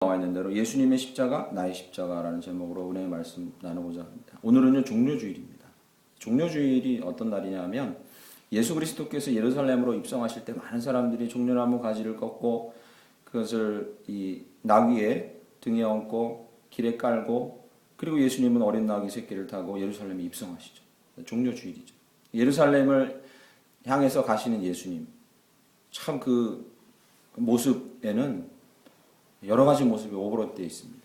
나와 있는 대로 예수님의 십자가, 나의 십자가라는 제목으로 은혜의 말씀 나누고자 합니다. 오늘은요 종료주일입니다. 종료주일이 어떤 날이냐면 예수 그리스도께서 예루살렘으로 입성하실 때 많은 사람들이 종려나무 가지를 꺾고 그것을 이 나귀의 등에 얹고 길에 깔고 그리고 예수님은 어린 나귀 새끼를 타고 예루살렘에 입성하시죠. 종료주일이죠. 예루살렘을 향해서 가시는 예수님 참 그 모습에는 여러 가지 모습이 오버랩되어 있습니다.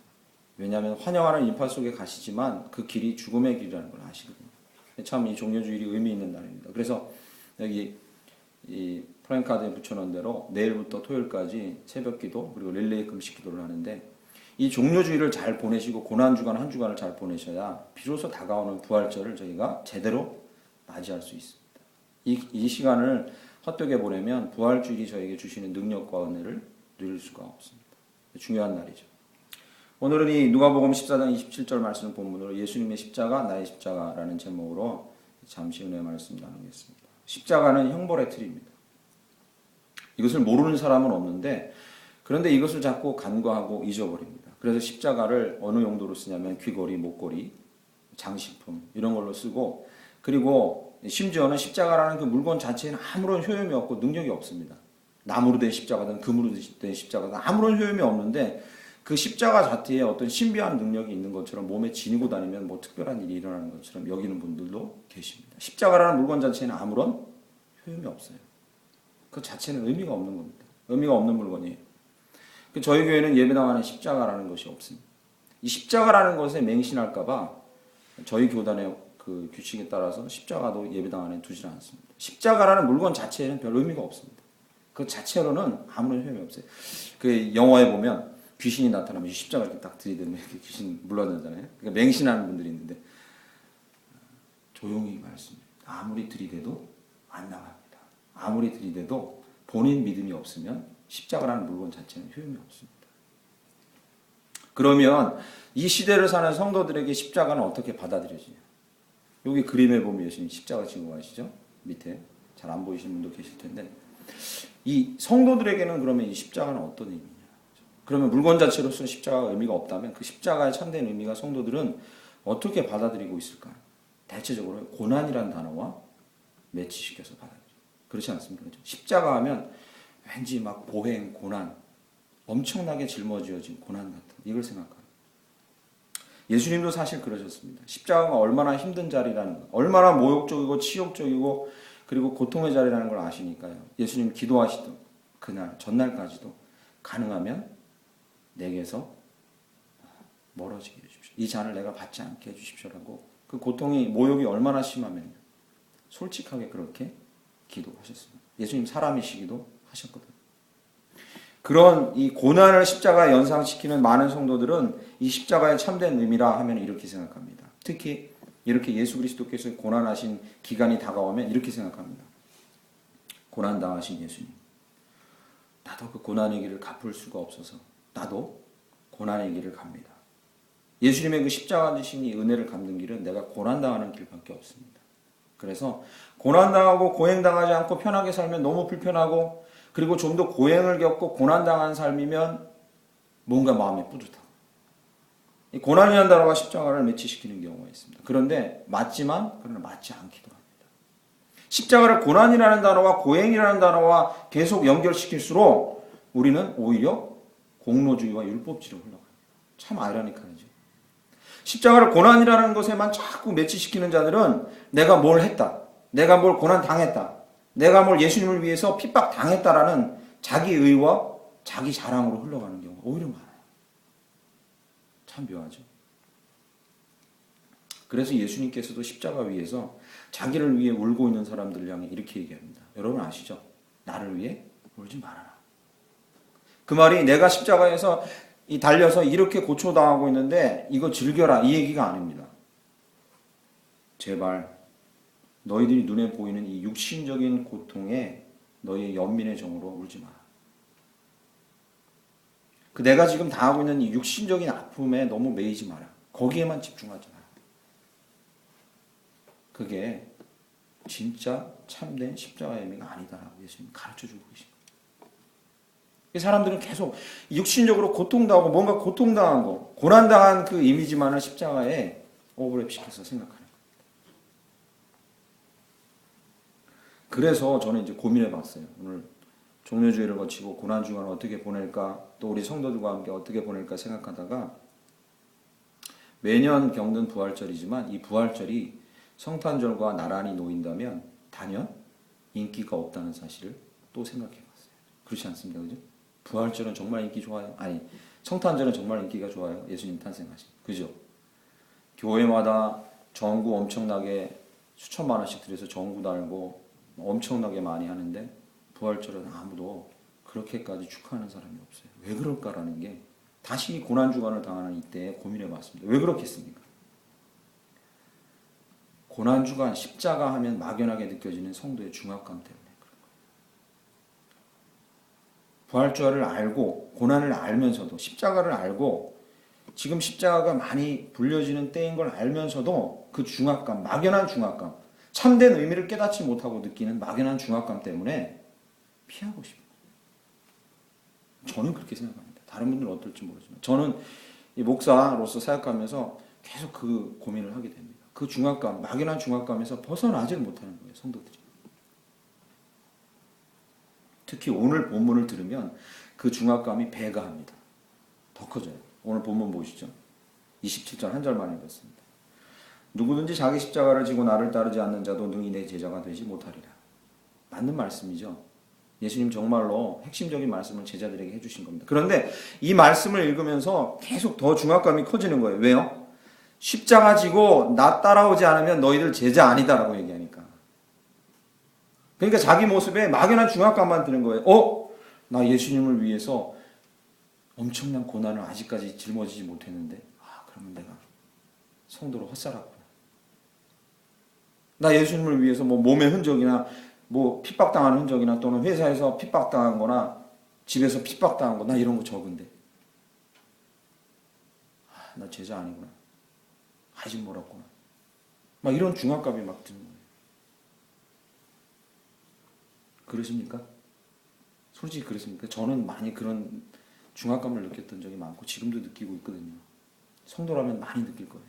왜냐하면 환영하는 인파 속에 가시지만 그 길이 죽음의 길이라는 걸 아시거든요. 참 이 종료주일이 의미 있는 날입니다. 그래서 여기 이 프랭카드에 붙여놓은 대로 내일부터 토요일까지 새벽기도 그리고 릴레이 금식 기도를 하는데 이 종료주일을 잘 보내시고 고난주간 한 주간을 잘 보내셔야 비로소 다가오는 부활절을 저희가 제대로 맞이할 수 있습니다. 이 시간을 헛되게 보내면 부활주일이 저에게 주시는 능력과 은혜를 누릴 수가 없습니다. 중요한 날이죠. 오늘은 이 누가복음 14장 27절 말씀 본문으로 예수님의 십자가, 나의 십자가라는 제목으로 잠시 은혜의 말씀 나누겠습니다. 십자가는 형벌의 틀입니다. 이것을 모르는 사람은 없는데 그런데 이것을 자꾸 간과하고 잊어버립니다. 그래서 십자가를 어느 용도로 쓰냐면 귀걸이, 목걸이, 장식품 이런 걸로 쓰고 그리고 심지어는 십자가라는 그 물건 자체에는 아무런 효용이 없고 능력이 없습니다. 나무로 된 십자가든 금으로 된 십자가든 아무런 효용이 없는데 그 십자가 자체에 어떤 신비한 능력이 있는 것처럼 몸에 지니고 다니면 뭐 특별한 일이 일어나는 것처럼 여기는 분들도 계십니다. 십자가라는 물건 자체에는 아무런 효용이 없어요. 그 자체는 의미가 없는 겁니다. 의미가 없는 물건이에요. 저희 교회는 예배당하는 십자가라는 것이 없습니다. 이 십자가라는 것에 맹신할까봐 저희 교단의 그 규칙에 따라서 십자가도 예배당 안에 두지 않습니다. 십자가라는 물건 자체에는 별 의미가 없습니다. 그 자체로는 아무런 효용이 없어요. 그 영화에 보면 귀신이 나타나면 십자가 이렇게 딱 들이대면 이렇게 귀신 물러나잖아요. 그러니까 맹신하는 분들이 있는데 조용히 말씀해요. 아무리 들이대도 안 나갑니다. 아무리 들이대도 본인 믿음이 없으면 십자가라는 물건 자체는 효용이 없습니다. 그러면 이 시대를 사는 성도들에게 십자가는 어떻게 받아들여지냐? 여기 그림에 보면 예수님 십자가 지고 가시죠? 밑에 잘 안 보이시는 분도 계실 텐데 이 성도들에게는 그러면 이 십자가는 어떤 의미냐? 그러면 물건 자체로서 십자가가 의미가 없다면 그 십자가의 참된 의미가 성도들은 어떻게 받아들이고 있을까요? 대체적으로 고난이라는 단어와 매치시켜서 받아들여요. 그렇지 않습니까? 십자가 하면 왠지 막 보행, 고난, 엄청나게 짊어지어진 고난 같은 이걸 생각합니다. 예수님도 사실 그러셨습니다. 십자가가 얼마나 힘든 자리라는 것, 얼마나 모욕적이고 치욕적이고 그리고 고통의 자리라는 걸 아시니까요. 예수님 기도하시던 그날 전날까지도 가능하면 내게서 멀어지게 해주십시오. 이 잔을 내가 받지 않게 해주십시오라고 그 고통이 모욕이 얼마나 심하면 솔직하게 그렇게 기도하셨습니다. 예수님 사람이시기도 하셨거든요. 그런 이 고난을 십자가에 연상시키는 많은 성도들은 이 십자가의 참된 의미라 하면 이렇게 생각합니다. 특히 이렇게 예수 그리스도께서 고난하신 기간이 다가오면 이렇게 생각합니다. 고난당하신 예수님. 나도 그 고난의 길을 갚을 수가 없어서 나도 고난의 길을 갑니다. 예수님의 그 십자가 지신 이 은혜를 갚는 길은 내가 고난당하는 길밖에 없습니다. 그래서 고난당하고 고행당하지 않고 편하게 살면 너무 불편하고 그리고 좀 더 고행을 겪고 고난당한 삶이면 뭔가 마음이 뿌듯하고 이 고난이라는 단어가 십자가를 매치시키는 경우가 있습니다. 그런데 맞지만 그러나 맞지 않기도 합니다. 십자가를 고난이라는 단어와 고행이라는 단어와 계속 연결시킬수록 우리는 오히려 공로주의와 율법주의로 흘러갑니다. 참 아이러니하죠. 십자가를 고난이라는 것에만 자꾸 매치시키는 자들은 내가 뭘 했다. 내가 뭘 고난 당했다. 내가 뭘 예수님을 위해서 핍박 당했다라는 자기 의와 자기 자랑으로 흘러가는 경우가 오히려 많아요. 참 묘하죠. 그래서 예수님께서도 십자가 위에서 자기를 위해 울고 있는 사람들을 향해 이렇게 얘기합니다. 여러분 아시죠? 나를 위해 울지 말아라. 그 말이 내가 십자가에서 달려서 이렇게 고초당하고 있는데 이거 즐겨라 이 얘기가 아닙니다. 제발 너희들이 눈에 보이는 이 육신적인 고통에 너희의 연민의 정으로 울지 마라. 그 내가 지금 당하고 있는 이 육신적인 아픔에 너무 매이지 마라. 거기에만 집중하지 마라. 그게 진짜 참된 십자가의 의미가 아니다라고 예수님이 가르쳐주고 계십니다. 이 사람들은 계속 육신적으로 고통당하고 뭔가 고통당한 거, 고난당한 그 이미지만을 십자가에 오버랩시켜서 생각하는 거예요. 그래서 저는 이제 고민해 봤어요. 오늘 종료주의를 거치고 고난주간을 어떻게 보낼까, 또 우리 성도들과 함께 어떻게 보낼까 생각하다가 매년 겪는 부활절이지만 이 부활절이 성탄절과 나란히 놓인다면 단연 인기가 없다는 사실을 또 생각해 봤어요. 그렇지 않습니까? 그죠? 부활절은 정말 인기 좋아요. 아니, 성탄절은 정말 인기가 좋아요. 예수님 탄생하신. 그죠? 교회마다 전구 엄청나게 수천만 원씩 들여서 전구 달고 엄청나게 많이 하는데 부활절은 아무도 그렇게까지 축하하는 사람이 없어요. 왜 그럴까라는 게 다시 고난주간을 당하는 이때에 고민해 봤습니다. 왜 그렇겠습니까? 고난주간 십자가 하면 막연하게 느껴지는 성도의 중압감 때문에 그런 거예요. 부활절을 알고 고난을 알면서도 십자가를 알고 지금 십자가가 많이 불려지는 때인 걸 알면서도 그 중압감, 막연한 중압감, 참된 의미를 깨닫지 못하고 느끼는 막연한 중압감 때문에 피하고 싶어요. 저는 그렇게 생각합니다. 다른 분들은 어떨지 모르지만 저는 이 목사로서 사역하면서 계속 그 고민을 하게 됩니다. 그 중압감, 막연한 중압감에서 벗어나질 못하는 거예요, 성도들이. 특히 오늘 본문을 들으면 그 중압감이 배가 합니다. 더 커져요. 오늘 본문 보시죠. 27절 한 절만 읽었습니다. 누구든지 자기 십자가를 지고 나를 따르지 않는 자도 능히 내 제자가 되지 못하리라. 맞는 말씀이죠. 예수님 정말로 핵심적인 말씀을 제자들에게 해주신 겁니다. 그런데 이 말씀을 읽으면서 계속 더 중압감이 커지는 거예요. 왜요? 십자가 지고 나 따라오지 않으면 너희들 제자 아니다라고 얘기하니까. 그러니까 자기 모습에 막연한 중압감만 드는 거예요. 나 예수님을 위해서 엄청난 고난을 아직까지 짊어지지 못했는데 그러면 내가 성도로 헛살았구나. 나 예수님을 위해서 뭐 몸의 흔적이나 뭐 핍박당하는 흔적이나 또는 회사에서 핍박당한 거나 집에서 핍박당한 거 나 이런 거 적은데 나 제자 아니구나. 아직 멀었구나. 막 이런 중압감이 막 드는 거예요. 그러십니까? 솔직히 그러십니까? 저는 많이 그런 중압감을 느꼈던 적이 많고 지금도 느끼고 있거든요. 성도라면 많이 느낄 거예요.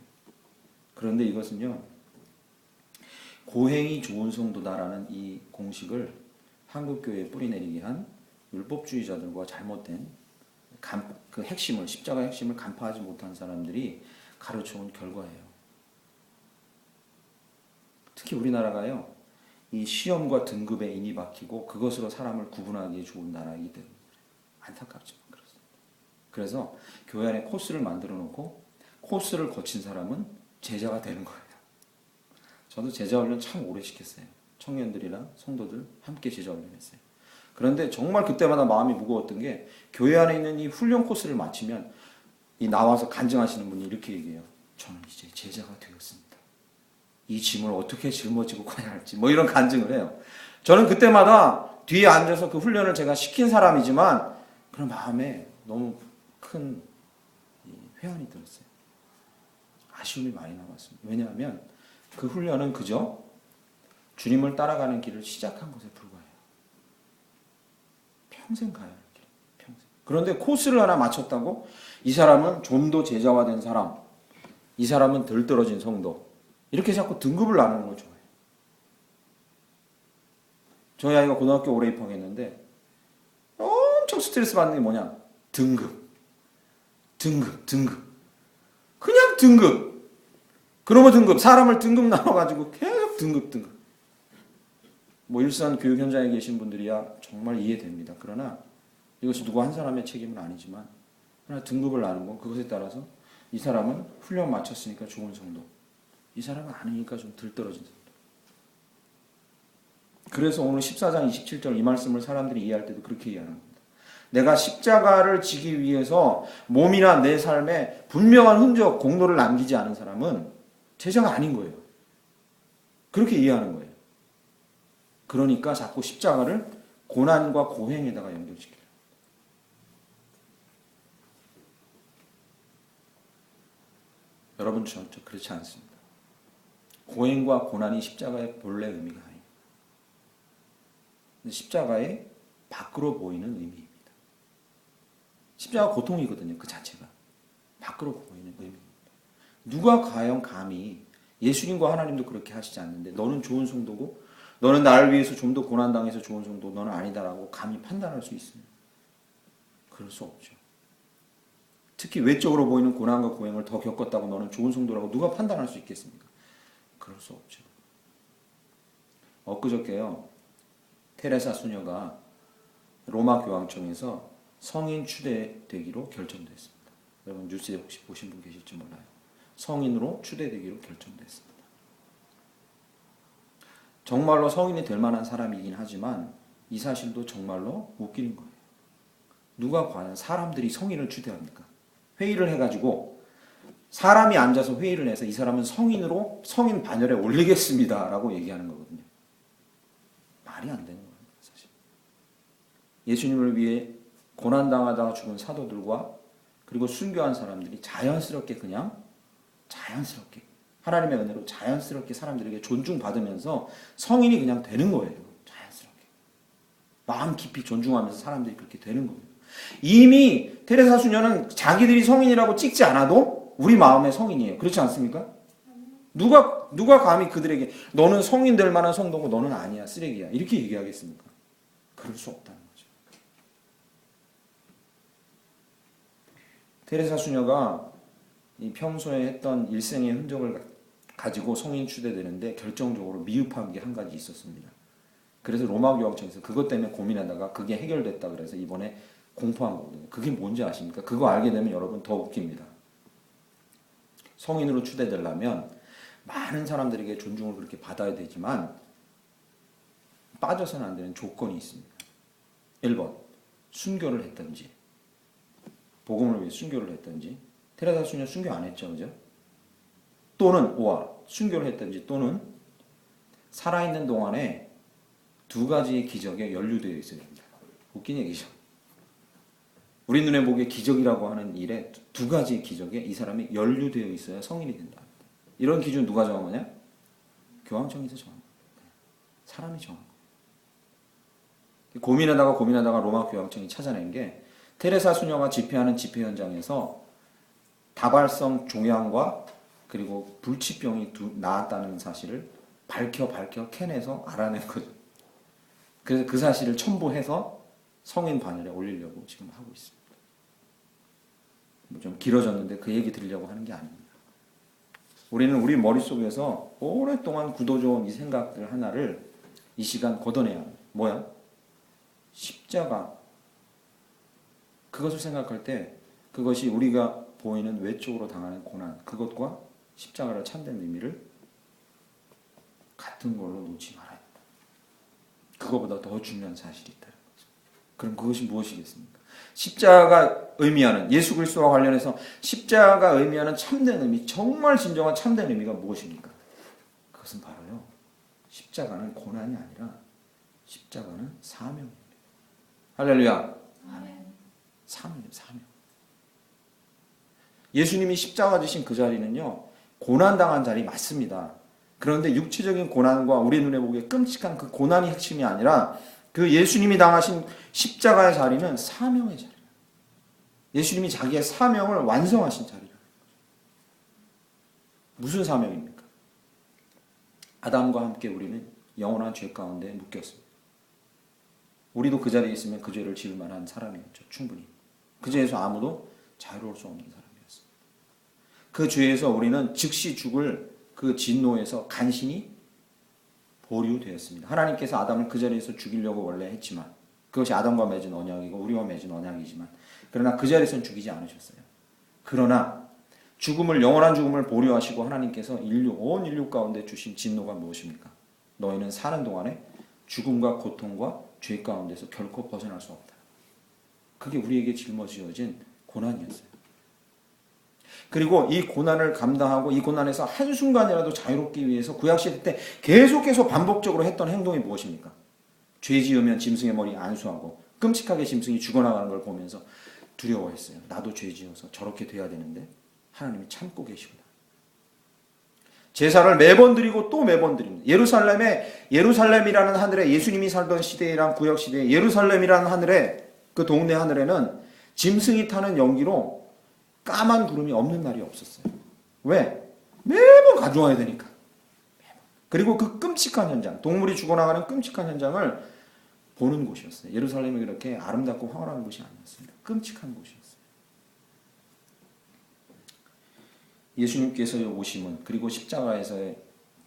그런데 이것은요, 고행이 좋은 성도다라는 이 공식을 한국교회에 뿌리내리게 한 율법주의자들과 잘못된 그 핵심을, 십자가의 핵심을 간파하지 못한 사람들이 가르쳐온 결과예요. 특히 우리나라가요, 이 시험과 등급에 인이 박히고 그것으로 사람을 구분하기에 좋은 나라이기 때문에 안타깝지만 그렇습니다. 그래서 교회 안에 코스를 만들어 놓고 코스를 거친 사람은 제자가 되는 거예요. 저도 제자 훈련 참 오래 시켰어요. 청년들이랑 성도들 함께 제자 훈련했어요. 그런데 정말 그때마다 마음이 무거웠던 게 교회 안에 있는 이 훈련 코스를 마치면 이 나와서 간증하시는 분이 이렇게 얘기해요. 저는 이제 제자가 되었습니다. 이 짐을 어떻게 짊어지고 가야 할지 뭐 이런 간증을 해요. 저는 그때마다 뒤에 앉아서 그 훈련을 제가 시킨 사람이지만 그런 마음에 너무 큰 회한이 들었어요. 아쉬움이 많이 남았습니다. 왜냐하면 그 훈련은 그저 주님을 따라가는 길을 시작한 것에 불과해요. 평생 가야 할 길. 평생. 그런데 코스를 하나 마쳤다고 이 사람은 좀 더 제자화된 사람, 이 사람은 덜 떨어진 성도, 이렇게 자꾸 등급을 나누는 걸 좋아해요. 저희 아이가 고등학교 올해 입학했는데 엄청 스트레스 받는 게 뭐냐? 등급. 그냥 등급. 그러면 등급. 사람을 등급 나눠가지고 계속 등급. 뭐 일선 교육 현장에 계신 분들이야 정말 이해됩니다. 그러나 이것이 누구 한 사람의 책임은 아니지만 그러나 등급을 나누고 그것에 따라서 이 사람은 훈련 마쳤으니까 좋은 성도. 이 사람은 아니니까 좀 덜 떨어진 성도. 그래서 오늘 14장 27절 이 말씀을 사람들이 이해할 때도 그렇게 이해하는 겁니다. 내가 십자가를 지기 위해서 몸이나 내 삶에 분명한 흔적, 공로를 남기지 않은 사람은 제자가 아닌 거예요. 그렇게 이해하는 거예요. 그러니까 자꾸 십자가를 고난과 고행에다가 연결시켜요. 여러분, 저 그렇지 않습니다. 고행과 고난이 십자가의 본래 의미가 아닙니다. 십자가의 밖으로 보이는 의미입니다. 십자가 고통이거든요. 그 자체가. 밖으로 보이는 의미입니다. 누가 과연 감히 예수님과 하나님도 그렇게 하시지 않는데 너는 좋은 성도고 너는 나를 위해서 좀 더 고난당해서 좋은 성도 너는 아니다라고 감히 판단할 수 있습니다. 그럴 수 없죠. 특히 외적으로 보이는 고난과 고행을 더 겪었다고 너는 좋은 성도라고 누가 판단할 수 있겠습니까? 그럴 수 없죠. 엊그저께요. 테레사 수녀가 로마 교황청에서 성인 추대되기로 결정됐습니다. 여러분 뉴스에 혹시 보신 분 계실지 몰라요. 성인으로 추대되기로 결정됐습니다. 정말로 성인이 될 만한 사람이긴 하지만 이 사실도 정말로 웃기는 거예요. 누가 과연 사람들이 성인을 추대합니까? 회의를 해가지고 사람이 앉아서 회의를 해서 이 사람은 성인으로 성인 반열에 올리겠습니다 라고 얘기하는 거거든요. 말이 안 되는 거예요. 사실. 예수님을 위해 고난당하다가 죽은 사도들과 그리고 순교한 사람들이 자연스럽게 하나님의 은혜로 자연스럽게 사람들에게 존중받으면서 성인이 그냥 되는 거예요. 자연스럽게. 마음 깊이 존중하면서 사람들이 그렇게 되는 거예요. 이미 테레사 수녀는 자기들이 성인이라고 찍지 않아도 우리 마음의 성인이에요. 그렇지 않습니까? 누가 감히 그들에게 너는 성인 될 만한 성도고 너는 아니야, 쓰레기야 이렇게 얘기하겠습니까? 그럴 수 없다는 거죠. 테레사 수녀가 이 평소에 했던 일생의 흔적을 가지고 성인 추대되는데 결정적으로 미흡한 게 한 가지 있었습니다. 그래서 로마 교황청에서 그것 때문에 고민하다가 그게 해결됐다 그래서 이번에 공포한 거거든요. 그게 뭔지 아십니까? 그거 알게 되면 여러분 더 웃깁니다. 성인으로 추대되려면 많은 사람들에게 존중을 그렇게 받아야 되지만 빠져서는 안 되는 조건이 있습니다. 1번 순교를 했든지 복음을 위해 순교를 했든지 테레사 수녀 순교 안 했죠. 그죠? 또는 5와 순교를 했든지 또는 살아있는 동안에 두 가지의 기적에 연루되어 있어야 됩니다. 웃긴 얘기죠. 우리 눈에 보기에 기적이라고 하는 일에 두 가지의 기적에 이 사람이 연루되어 있어야 성인이 된다. 이런 기준 누가 정한 거냐? 교황청에서 정한 거예요. 사람이 정한 거예요. 고민하다가 로마 교황청이 찾아낸 게 테레사 수녀가 집회하는 집회 현장에서 다발성 종양과 그리고 불치병이 나았다는 사실을 밝혀 캐내서 알아낸 거죠. 그래서 그 사실을 첨부해서 성인 반열에 올리려고 지금 하고 있습니다. 좀 길어졌는데 그 얘기 드리려고 하는 게 아닙니다. 우리는 우리 머릿속에서 오랫동안 굳어져온 이 생각들 하나를 이 시간 걷어내야 합니다. 뭐야? 십자가. 그것을 생각할 때 그것이 우리가 보이는 외적으로 당하는 고난, 그것과 십자가를 참된 의미를 같은 걸로 놓지 말아야 한다. 그거보다 더 중요한 사실이 있다는 거죠. 그럼 그것이 무엇이겠습니까? 십자가가 의미하는, 예수 그리스도와 관련해서 십자가가 의미하는 참된 의미, 정말 진정한 참된 의미가 무엇입니까? 그것은 바로요, 십자가는 고난이 아니라 십자가는 사명입니다. 할렐루야. 사명이에요, 사명. 예수님이 십자가 지신 그 자리는요, 고난당한 자리 맞습니다. 그런데 육체적인 고난과 우리 눈에 보기에 끔찍한 그 고난이 핵심이 아니라 그 예수님이 당하신 십자가의 자리는 사명의 자리예요. 예수님이 자기의 사명을 완성하신 자리라는 거죠. 무슨 사명입니까? 아담과 함께 우리는 영원한 죄 가운데 묶였습니다. 우리도 그 자리에 있으면 그 죄를 지을 만한 사람이었죠. 충분히. 그 죄에서 아무도 자유로울 수 없는 사람이었습니다. 그 죄에서 우리는 즉시 죽을 그 진노에서 간신히 보류되었습니다. 하나님께서 아담을 그 자리에서 죽이려고 원래 했지만 그것이 아담과 맺은 언약이고 우리와 맺은 언약이지만 그러나 그 자리에서는 죽이지 않으셨어요. 그러나 영원한 죽음을 보류하시고 하나님께서 온 인류 가운데 주신 진노가 무엇입니까? 너희는 사는 동안에 죽음과 고통과 죄 가운데서 결코 벗어날 수 없다. 그게 우리에게 짊어지어진 고난이었어요. 그리고 이 고난을 감당하고 이 고난에서 한순간이라도 자유롭기 위해서 구약시대 때 계속해서 반복적으로 했던 행동이 무엇입니까? 죄 지으면 짐승의 머리 안수하고 끔찍하게 짐승이 죽어나가는 걸 보면서 두려워했어요. 나도 죄 지어서 저렇게 돼야 되는데 하나님이 참고 계시구나. 제사를 매번 드리고 또 매번 드립니다. 예루살렘이라는 하늘에 예수님이 살던 시대랑 구약 시대에 예루살렘이라는 하늘에 그 동네 하늘에는 짐승이 타는 연기로 까만 구름이 없는 날이 없었어요. 왜? 매번 가져와야 되니까. 그리고 그 끔찍한 현장, 동물이 죽어나가는 끔찍한 현장을 보는 곳이었어요. 예루살렘이 그렇게 아름답고 황홀한 곳이 아니었습니다. 끔찍한 곳이었어요. 예수님께서의 오심은, 그리고 십자가에서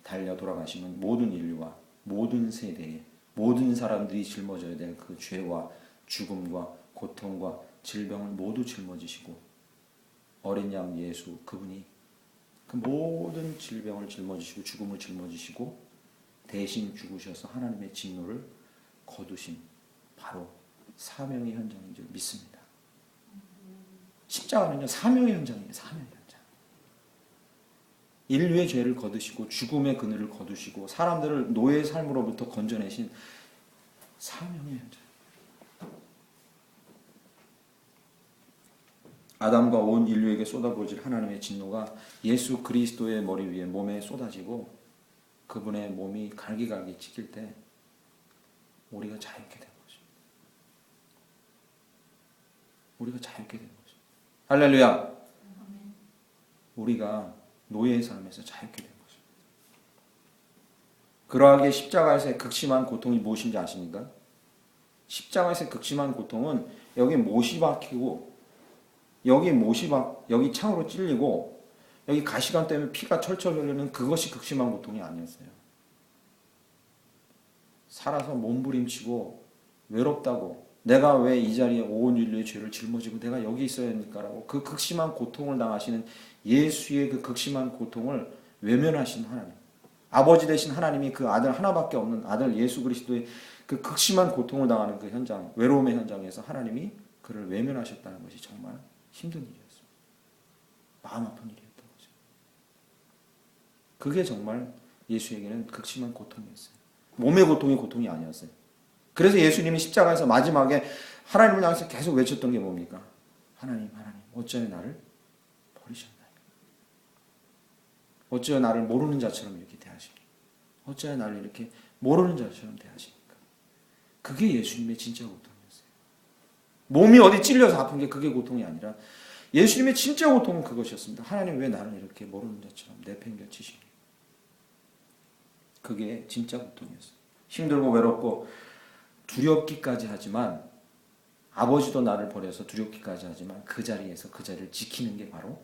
달려 돌아가심은 모든 인류와 모든 세대에 모든 사람들이 짊어져야 될 그 죄와 죽음과 고통과 질병을 모두 짊어지시고, 어린 양 예수 그분이 그 모든 질병을 짊어지시고 죽음을 짊어지시고 대신 죽으셔서 하나님의 진노를 거두신 바로 사명의 현장인 줄 믿습니다. 십자가는요, 사명의 현장이에요. 사명의 현장. 인류의 죄를 거두시고 죽음의 그늘을 거두시고 사람들을 노예의 삶으로부터 건져내신 사명의 현장. 아담과 온 인류에게 쏟아부어질 하나님의 진노가 예수 그리스도의 머리 위에 몸에 쏟아지고 그분의 몸이 갈기갈기 찢길 때 우리가 자유케 된 것입니다. 우리가 자유케 된 것입니다. 할렐루야. 우리가 노예의 삶에서 자유케 된 것입니다. 그러하게 십자가에서의 극심한 고통이 무엇인지 아십니까? 십자가에서의 극심한 고통은 여기 못이 박히고 여기 창으로 찔리고 여기 가시관 때문에 피가 철철 흐르는 그것이 극심한 고통이 아니었어요. 살아서 몸부림치고 외롭다고, 내가 왜 이 자리에 온 인류의 죄를 짊어지고 내가 여기 있어야 합니까라고 그 극심한 고통을 당하시는 예수의 그 극심한 고통을 외면하신 하나님, 아버지 되신 하나님이 그 아들 하나밖에 없는 아들 예수 그리스도의 그 극심한 고통을 당하는 그 현장, 외로움의 현장에서 하나님이 그를 외면하셨다는 것이 정말 힘든 일이었어요. 마음 아픈 일이었던 거죠. 그게 정말 예수에게는 극심한 고통이었어요. 몸의 고통이 고통이 아니었어요. 그래서 예수님이 십자가에서 마지막에 하나님을 향해서 계속 외쳤던 게 뭡니까? 하나님, 하나님, 어찌하여 나를 버리셨나요? 어찌하여 나를 모르는 자처럼 이렇게 대하십니까? 어찌하여 나를 이렇게 모르는 자처럼 대하십니까? 그게 예수님의 진짜 고통이었어요. 몸이 어디 찔려서 아픈 게 그게 고통이 아니라 예수님의 진짜 고통은 그것이었습니다. 하나님 왜 나를 이렇게 모르는 자처럼 내팽겨치십니까? 그게 진짜 고통이었어요. 힘들고 외롭고 두렵기까지 하지만, 아버지도 나를 버려서 두렵기까지 하지만 그 자리에서 그 자리를 지키는 게 바로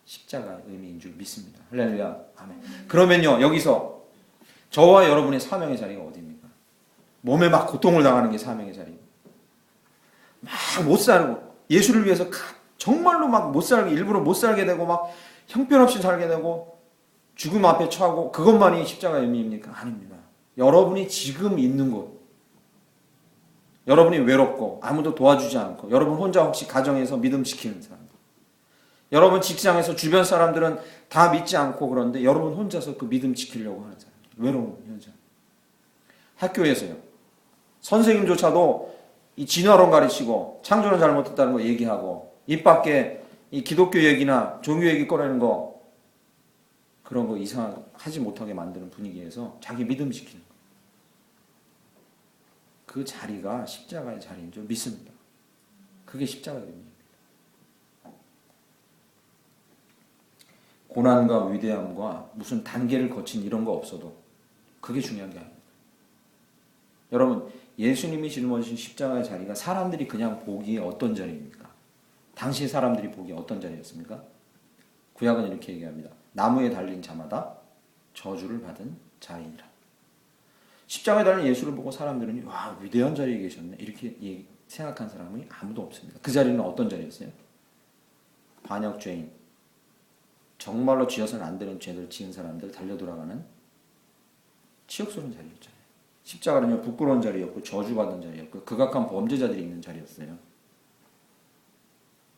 십자가의 의미인 줄 믿습니다. 할렐루야. 아멘. 그러면요, 여기서 저와 여러분의 사명의 자리가 어디입니까? 몸에 막 고통을 당하는 게 사명의 자리입니다. 막 못 살고, 예수를 위해서 정말로 막 못 살게, 일부러 못 살게 되고 막 형편없이 살게 되고 죽음 앞에 처하고, 그것만이 십자가의 의미입니까? 아닙니다. 여러분이 지금 있는 곳, 여러분이 외롭고 아무도 도와주지 않고, 여러분 혼자 혹시 가정에서 믿음 지키는 사람들, 여러분 직장에서 주변 사람들은 다 믿지 않고 그런데 여러분 혼자서 그 믿음 지키려고 하는 사람, 외로운 현장. 학교에서요, 선생님조차도 이 진화론 가르치고 창조는 잘못했다는 거 얘기하고 입 밖에 이 기독교 얘기나 종교 얘기 꺼내는 거, 그런 거 이상하게 하지 못하게 만드는 분위기에서 자기 믿음 지키는 거, 그 자리가 십자가의 자리인 줄 믿습니다. 그게 십자가의 의미입니다. 고난과 위대함과 무슨 단계를 거친 이런 거 없어도 그게 중요한 게 아닙니다. 여러분, 예수님이 짊어지신 십자가의 자리가 사람들이 그냥 보기에 어떤 자리입니까? 당시 사람들이 보기에 어떤 자리였습니까? 구약은 이렇게 얘기합니다. 나무에 달린 자마다 저주를 받은 자이니라. 십자가에 달린 예수를 보고 사람들은 와, 위대한 자리에 계셨네 이렇게 생각한 사람이 아무도 없습니다. 그 자리는 어떤 자리였어요? 반역죄인, 정말로 지어서는 안 되는 죄를 지은 사람들 달려돌아가는 치욕스러운 자리였잖아요. 십자가는요, 부끄러운 자리였고 저주받은 자리였고 극악한 범죄자들이 있는 자리였어요.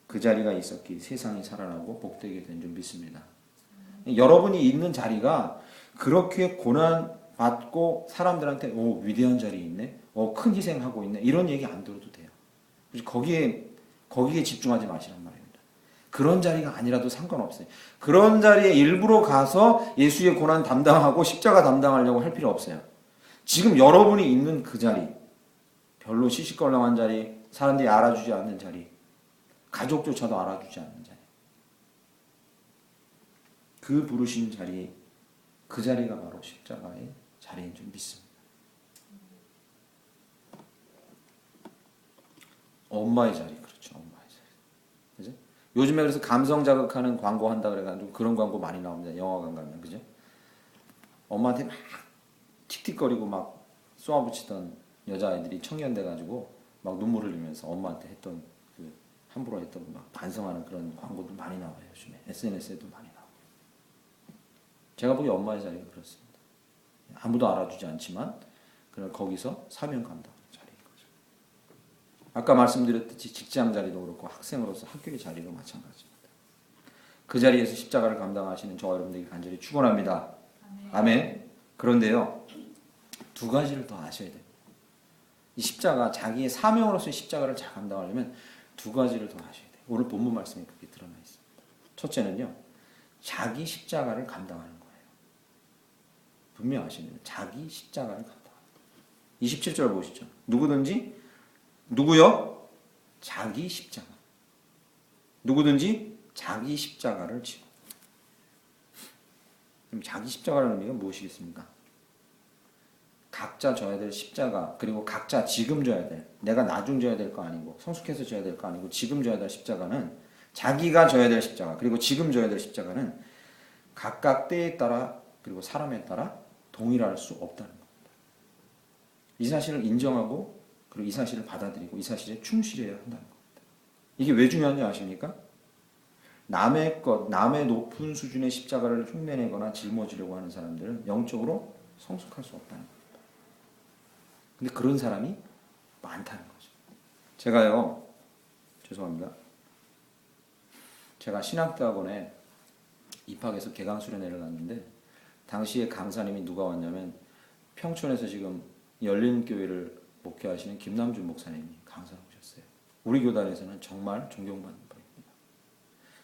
그 자리가 있었기에 세상이 살아나고 복되게 된 줄 믿습니다. 여러분이 있는 자리가 그렇게 고난받고 사람들한테 오, 위대한 자리에 있네, 큰 희생하고 있네, 이런 얘기 안 들어도 돼요. 거기에 집중하지 마시란 말입니다. 그런 자리가 아니라도 상관없어요. 그런 자리에 일부러 가서 예수의 고난 담당하고 십자가 담당하려고 할 필요 없어요. 지금 여러분이 있는 그 자리, 별로 시시껄렁한 자리, 사람들이 알아주지 않는 자리, 가족조차도 알아주지 않는 자리. 그 부르신 자리, 그 자리가 바로 십자가의 자리인 줄 믿습니다. 엄마의 자리, 그렇죠. 엄마의 자리. 그죠? 요즘에 그래서 감성 자극하는 광고 한다 그래가지고 그런 광고 많이 나옵니다. 영화관 가면, 그죠? 엄마한테 막 틱틱거리고 막 쏘아붙이던 여자아이들이 청년돼가지고 막 눈물 흘리면서 엄마한테 했던 그 함부로 했던 막 반성하는 그런 광고도 많이 나와요. 요즘에 SNS에도 많이 나와요. 제가 보기에 엄마의 자리가 그렇습니다. 아무도 알아주지 않지만 그냥 거기서 사명 감당하는 자리인 거죠. 아까 말씀드렸듯이 직장 자리도 그렇고 학생으로서 학교의 자리도 마찬가지입니다. 그 자리에서 십자가를 감당하시는 저와 여러분들에게 간절히 축원합니다. 아멘. 그런데요, 두 가지를 더 아셔야 됩니다. 이 십자가, 자기의 사명으로서의 십자가를 잘 감당하려면 두 가지를 더 아셔야 돼요. 오늘 본문 말씀에 그렇게 드러나 있습니다. 첫째는요, 자기 십자가를 감당하는 거예요. 분명 아시네요. 자기 십자가를 감당하는 거예요. 27절 보시죠. 누구든지, 누구요? 자기 십자가. 누구든지 자기 십자가를 지고. 그럼 자기 십자가라는 의미가 무엇이겠습니까? 각자 져야 될 십자가, 그리고 각자 지금 져야 될, 내가 나중 져야 될 거 아니고 성숙해서 져야 될 거 아니고 지금 져야 될 십자가는, 자기가 져야 될 십자가 그리고 지금 져야 될 십자가는 각각 때에 따라 그리고 사람에 따라 동일할 수 없다는 겁니다. 이 사실을 인정하고 그리고 이 사실을 받아들이고 이 사실에 충실해야 한다는 겁니다. 이게 왜 중요한지 아십니까? 남의 것, 남의 높은 수준의 십자가를 흉내내거나 짊어지려고 하는 사람들은 영적으로 성숙할 수 없다는 겁니다. 근데 그런 사람이 많다는 거죠. 제가요, 죄송합니다. 제가 신학대학원에 입학해서 개강 수련회를 갔는데 당시에 강사님이 누가 왔냐면 평촌에서 지금 열린교회를 목회하시는 김남준 목사님이 강사로 오셨어요. 우리 교단에서는 정말 존경받는 분입니다.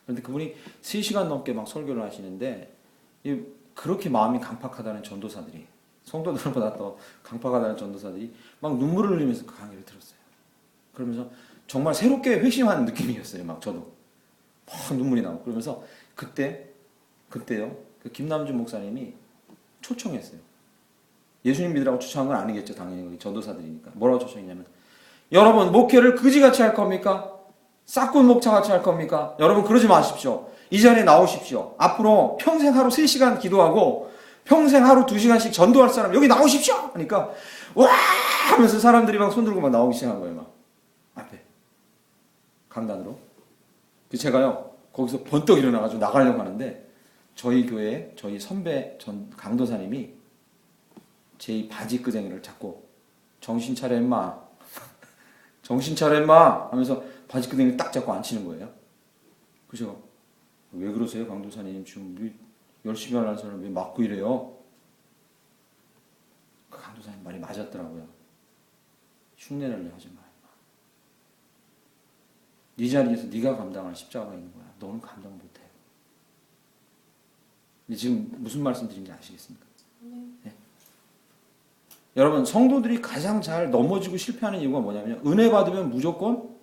그런데 그분이 3시간 넘게 막 설교를 하시는데 그렇게 마음이 강팍하다는 전도사들이, 성도들보다 더 강팍하다는 전도사들이 막 눈물을 흘리면서 그 강의를 들었어요. 그러면서 정말 새롭게 회심한 느낌이었어요. 막 저도 막 눈물이 나고. 그러면서 그때요, 그 김남준 목사님이 초청했어요. 예수님 믿으라고 초청한 건 아니겠죠. 당연히 전도사들이니까. 뭐라고 초청했냐면, 여러분 목회를 그지같이 할 겁니까? 싹군 목차같이 할 겁니까? 여러분 그러지 마십시오. 이 자리에 나오십시오. 앞으로 평생 하루 3시간 기도하고 평생 하루 2시간씩 전도할 사람 여기 나오십시오. 그러니까 와 하면서 사람들이 막 손들고 막 나오기 시작한 거예요. 막 앞에 강단으로. 제가요 거기서 번떡 일어나가지고 나가려고 하는데 저희 교회 저희 선배 전 강도사님이 제 바지 끄쟁이를 잡고 정신 차려 임마 정신 차려 임마 하면서 바지 끄댕이를 딱 잡고 앉히는 거예요. 그래서 왜 그러세요 강도사님, 지금 열심히 하는 사람 왜 맞고 이래요? 그 강도사님 말이 맞았더라고요. 흉내내려 하지 마. 네 자리에서 네가 감당할 십자가가 있는 거야. 너는 감당 못해. 근데 지금 무슨 말씀 드린지 아시겠습니까? 네. 여러분 성도들이 가장 잘 넘어지고 실패하는 이유가 뭐냐면 은혜 받으면 무조건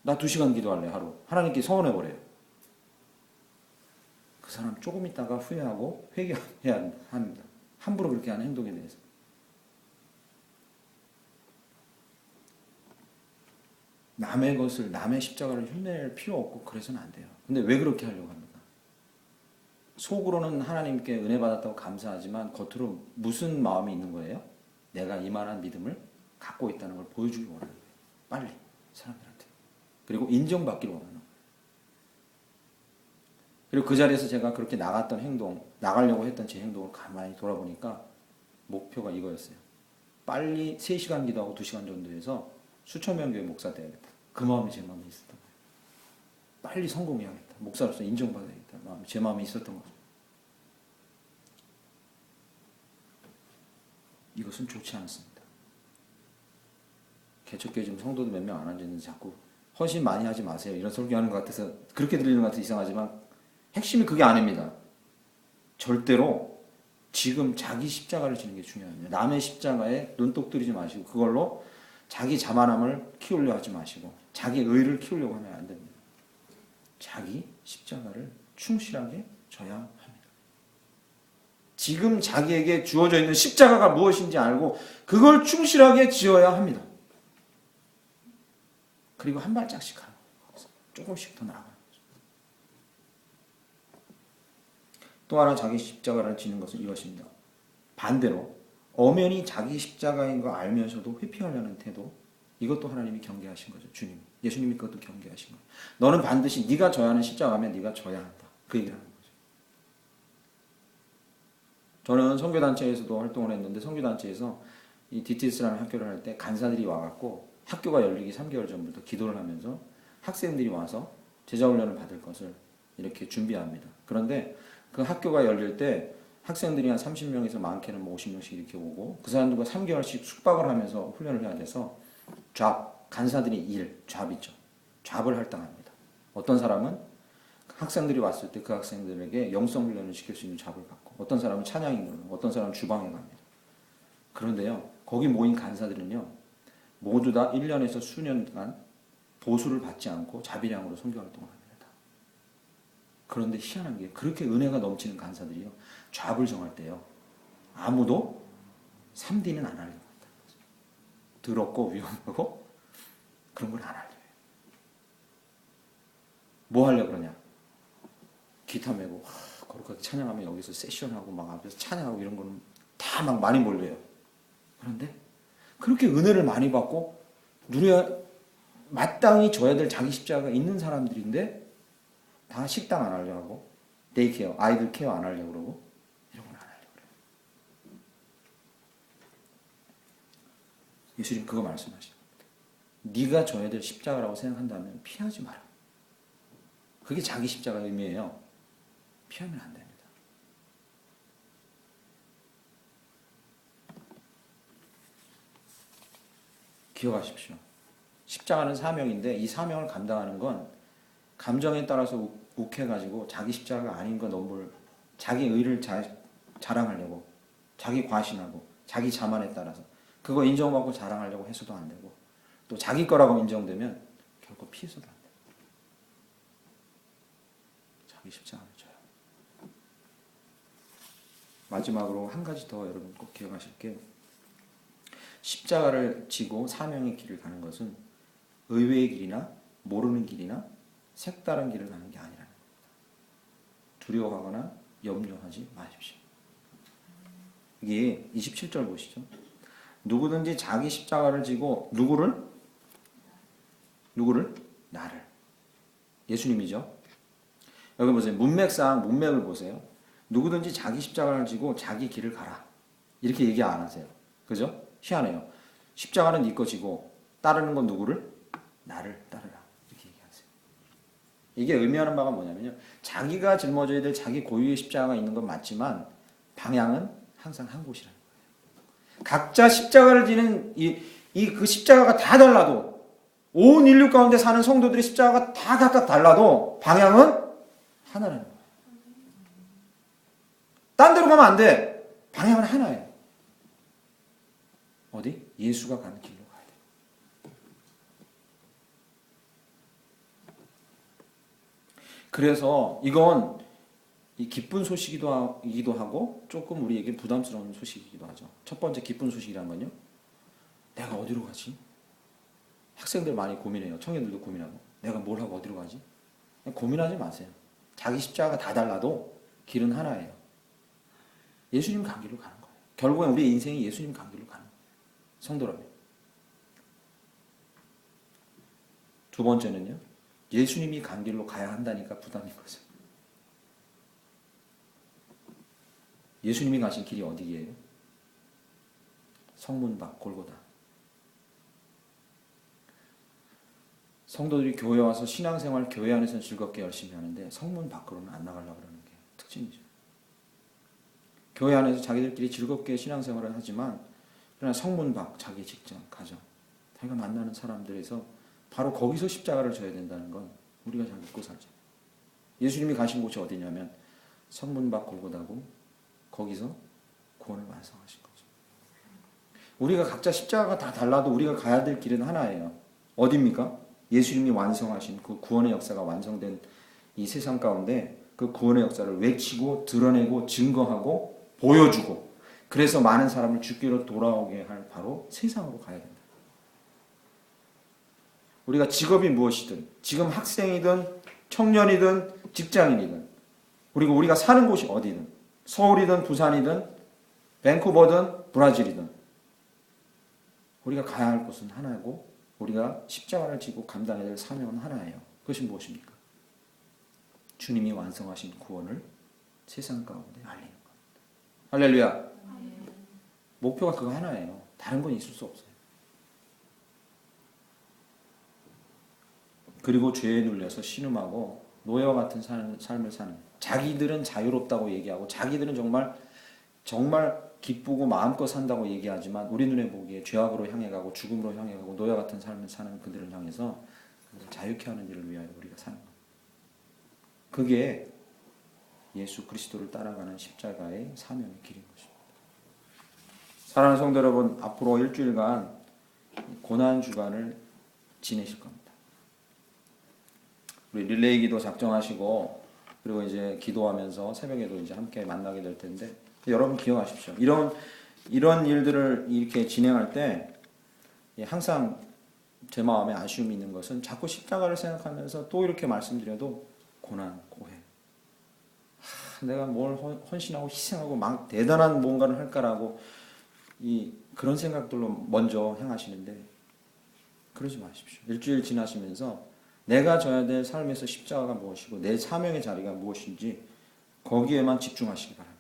나 2시간 기도할래 하루. 하나님께 서원해버려요. 그 사람 조금 있다가 후회하고 회개해야 합니다. 함부로 그렇게 하는 행동에 대해서. 남의 것을, 남의 십자가를 흉내낼 필요 없고 그래서는 안 돼요. 근데 왜 그렇게 하려고 합니까? 속으로는 하나님께 은혜 받았다고 감사하지만 겉으로 무슨 마음이 있는 거예요? 내가 이만한 믿음을 갖고 있다는 걸 보여주기 원하는 거예요. 빨리 사람들한테. 그리고 인정받기를 원하는 거예요. 그리고 그 자리에서 제가 그렇게 나갔던 행동, 나가려고 했던 제 행동을 가만히 돌아보니까 목표가 이거였어요. 빨리 3시간 기도하고 2시간 전도해서 수천 명 교회 목사 돼야겠다. 그 마음이 제 마음에 있었던 거예요. 빨리 성공해야겠다. 목사로서 인정받아야겠다. 마음이 제 마음에 있었던 거죠. 이것은 좋지 않습니다. 개척교회 지금 성도도 몇 명 안 앉아있는데 자꾸 헌신 많이 하지 마세요. 이런 설교하는 것 같아서 그렇게 들리는 것 같아서 이상하지만 핵심이 그게 아닙니다. 절대로 지금 자기 십자가를 지는 게 중요합니다. 남의 십자가에 눈독 들이지 마시고 그걸로 자기 자만함을 키우려고 하지 마시고 자기 의를 키우려고 하면 안 됩니다. 자기 십자가를 충실하게 져야 합니다. 지금 자기에게 주어져 있는 십자가가 무엇인지 알고 그걸 충실하게 지어야 합니다. 그리고 한 발짝씩 가는 거예요. 조금씩 더 나아가는 거죠. 또 하나 자기 십자가를 지는 것은 이것입니다. 반대로 엄연히 자기 십자가인 거 알면서도 회피하려는 태도, 이것도 하나님이 경계하신 거죠. 주님, 예수님이 그것도 경계하신 거예요. 너는 반드시 네가 져야 하는 십자가면 네가 져야 한다. 그 얘기를 하는 거죠. 저는 선교단체에서도 활동을 했는데 선교단체에서 이 DTS라는 학교를 할 때 간사들이 와갖고 학교가 열리기 3개월 전부터 기도를 하면서 학생들이 와서 제자훈련을 받을 것을 이렇게 준비합니다. 그런데 그 학교가 열릴 때 학생들이 한 30명에서 많게는 뭐 50명씩 이렇게 오고 그 사람들과 3개월씩 숙박을 하면서 훈련을 해야 돼서 간사들이 잡이죠. 잡을 할당합니다. 어떤 사람은 학생들이 왔을 때 그 학생들에게 영성 훈련을 시킬 수 있는 잡을 받고 어떤 사람은 찬양인으로 어떤 사람은 주방에 갑니다. 그런데요. 거기 모인 간사들은요. 모두 다 1년에서 수년간 보수를 받지 않고 자비량으로 선교활동을 합니다. 그런데 희한한 게 그렇게 은혜가 넘치는 간사들이요. 잡을 정할 때요. 아무도 3D는 안 하려고 한다는 거죠. 더럽고 위험하고 그런 걸 안 하려고 해요. 뭐 하려고 그러냐. 기타 메고 거룩하게 찬양하면 여기서 세션하고 막 앞에서 찬양하고 이런 거는 다 막 많이 몰려요. 그런데 그렇게 은혜를 많이 받고 누려야 마땅히 져야 될 자기 십자가가 있는 사람들인데 다 식당 안 하려고 하고 데이케어, 아이들 케어 안 하려고 그러고 이런 건 안 하려고 그래요. 예수님 그거 말씀하시는 겁니다. 네가 져야 될 십자가라고 생각한다면 피하지 마라. 그게 자기 십자가의 의미예요. 피하면 안 됩니다. 기억하십시오. 십자가는 사명인데 이 사명을 감당하는 건 감정에 따라서 욱해가지고 자기 십자가가 아닌 거 넘볼 자기 의를 자랑하려고 자기 과신하고 자기 자만에 따라서 그거 인정받고 자랑하려고 해서도 안 되고 또 자기 거라고 인정되면 결코 피해서도 안 돼요. 자기 십자가를 져요. 마지막으로 한 가지 더 여러분 꼭 기억하실 게 십자가를 지고 사명의 길을 가는 것은 의외의 길이나 모르는 길이나 색다른 길을 가는 게 아니라는 겁니다. 두려워하거나 염려하지 마십시오. 이게 27절 보시죠. 누구든지 자기 십자가를 지고 누구를? 나를. 예수님이죠. 여기 보세요. 문맥을 보세요. 누구든지 자기 십자가를 지고 자기 길을 가라. 이렇게 얘기 안 하세요. 그죠? 희한해요. 십자가는 네 것이고 따르는 건 누구를? 나를 따르라. 이렇게 얘기하세요. 이게 의미하는 바가 뭐냐면요. 자기가 짊어져야 될 자기 고유의 십자가가 있는 건 맞지만 방향은 항상 한 곳이라는 거예요. 각자 십자가를 지는 그 십자가가 다 달라도 온 인류 가운데 사는 성도들의 십자가가 다 각각 달라도 방향은 하나라는 거예요. 딴 데로 가면 안 돼. 방향은 하나예요. 어디? 예수가 가는 길로 가야 돼. 그래서 이건 기쁜 소식이기도 하고 조금 우리에게 부담스러운 소식이기도 하죠. 첫 번째 기쁜 소식이란 건요. 내가 어디로 가지? 학생들 많이 고민해요. 청년들도 고민하고. 내가 뭘 하고 어디로 가지? 고민하지 마세요. 자기 십자가가 다 달라도 길은 하나예요. 예수님 간 길로 가는 거예요. 결국엔 우리 인생이 예수님 간 길로 가는 거예요. 성도라면. 두 번째는요. 예수님이 간 길로 가야 한다니까 부담인 거죠. 예수님이 가신 길이 어디예요? 성문 밖 골고다. 성도들이 교회 와서 신앙생활 교회 안에서는 즐겁게 열심히 하는데 성문 밖으로는 안 나가려고 그러는 게 특징이죠. 교회 안에서 자기들끼리 즐겁게 신앙생활을 하지만 그러나 성문 밖, 자기 직장, 가정, 자기가 만나는 사람들에서 바로 거기서 십자가를 져야 된다는 건 우리가 잘 믿고 살죠. 예수님이 가신 곳이 어디냐면 성문 밖 골고다고 거기서 구원을 완성하신 거죠. 우리가 각자 십자가가 다 달라도 우리가 가야 될 길은 하나예요. 어디입니까? 예수님이 완성하신 그 구원의 역사가 완성된 이 세상 가운데 그 구원의 역사를 외치고 드러내고 증거하고 보여주고 그래서 많은 사람을 주께로 돌아오게 할 바로 세상으로 가야 된다. 우리가 직업이 무엇이든 지금 학생이든 청년이든 직장인이든 그리고 우리가 사는 곳이 어디든 서울이든 부산이든 밴쿠버든 브라질이든 우리가 가야 할 곳은 하나고 우리가 십자가를 지고 감당해야 될 사명은 하나예요. 그것이 무엇입니까? 주님이 완성하신 구원을 세상 가운데 알리는 겁니다. 할렐루야. 목표가 그거 하나예요. 다른 건 있을 수 없어요. 그리고 죄에 눌려서 신음하고 노예와 같은 삶을 사는 자기들은 자유롭다고 얘기하고 자기들은 정말 기쁘고 마음껏 산다고 얘기하지만 우리 눈에 보기에 죄악으로 향해 가고 죽음으로 향해 가고 노예 같은 삶을 사는 그들을 향해서 자유케 하는 일을 위하여 우리가 사는 것. 그게 예수 그리스도를 따라가는 십자가의 사명의 길인 것입니다. 사랑하는 성도 여러분, 앞으로 일주일간 고난 주간을 지내실 겁니다. 우리 릴레이 기도 작정하시고 그리고 이제 기도하면서 새벽에도 이제 함께 만나게 될 텐데 여러분 기억하십시오. 이런 일들을 이렇게 진행할 때 항상 제 마음에 아쉬움이 있는 것은 자꾸 십자가를 생각하면서 또 이렇게 말씀드려도 고난, 고해. 내가 뭘 헌신하고 희생하고 막 대단한 뭔가를 할까라고 그런 생각들로 먼저 행하시는데 그러지 마십시오. 일주일 지나시면서 내가 져야 될 삶에서 십자가가 무엇이고 내 사명의 자리가 무엇인지 거기에만 집중하시기 바랍니다.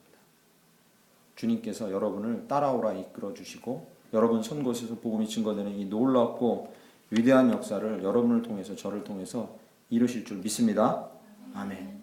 주님께서 여러분을 따라오라 이끌어 주시고 여러분 선 곳에서 복음이 증거되는 이 놀랍고 위대한 역사를 여러분을 통해서 저를 통해서 이루실 줄 믿습니다. 아멘.